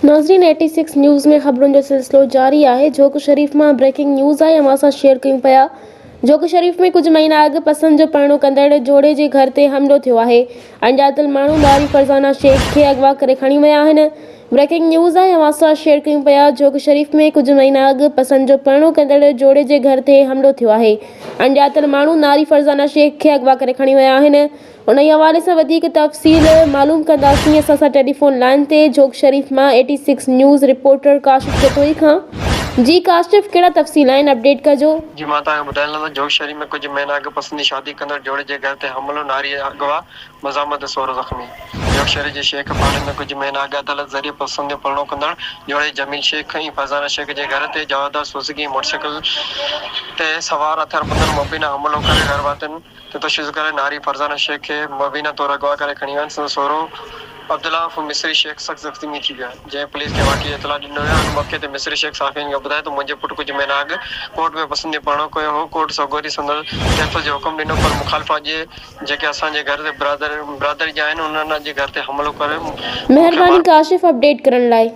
नाज़रीन 86 न्यूज़ में ख़बरुनि जो सिलसिलो जारी है। जोक शरीफ़ में ब्रेकिंग न्यूज़ है, असां शेयर कयूं पिया। जोक शरीफ़ में कुछ महीना अॻु पसंद जो पहिरों कंदड़ जोड़े जे घर ते हमलो थियो आहे। अणॼातल माण्हू नारी फरज़ाना शेख खे अगवा करे खणी विया आहिनि। ब्रेकिंग न्यूज़ है, असां शेयर कयूं पिया। जोक शरीफ़ में कुछ महीना अॻु पसंद जो पहिरों कंदड़ जोड़े जे घर ते हमलो थियो आहे। अणॼातल माण्हू नारी फरज़ाना शेख खे अगवा करे खणी विया आहिनि। उन ई हवाले सां वधीक तफ़सील मालूम कंदासीं असां सां टेलीफोन लाइन ते जोक शरीफ़ मां 86 न्यूज़ रिपोर्टर काशिफ जतोई खां। जी काशिफ, कहिड़ा तफ़सील आहिनि, अपडेट कजो। जी मां तव्हांखे ॿुधाइण लॻो जोक शरीफ़ में कुछ महीना अॻु पसंदी शादी कंदड़ जोड़े जे घर ते हमलो, नारी अगवा, मज़ामत सोरो ज़ख़्मी। जोक शरीफ़ जे शेख पाड़े में कुछ महीना अॻु अदालत ज़रिए पसंद जो पहिरों कंदड़ जोड़े जमील शेख ऐं फरज़ाना शेख जे घर ते जवादार सुज़ुकी मोटरसाइकिल ते सवार हथियारबंद मुबीना हमलो करे घर वारनि ते तशद्दुद करे नारी फरज़ाना शेख खे मुबीना तौरु अगवा करे खणी विया। सोरो अब्दुल्ला मिस्री शेख सख्त ज़ख़्मी थी विया। जंहिं पुलिस खे वाक़ई इतला ॾिनो हुयो। मौके ते मिस्री शेख साफ़ियन खे ॿुधायो त मुंहिंजे पुटु कुछ महीना अॻु कोर्ट में पसंद जो पहिरों कयो हो। कोर्ट सगोरी संदल तहफ़्फ़ुज़ जो हुकुम ॾिनो, पर मुखालिफ़ा जे जेके असांजे घर ते बिरादरी जा आहिनि उन्हनि जे घर ते हमलो करे। महिरबानी काशिफ अपडेट करण लाइ।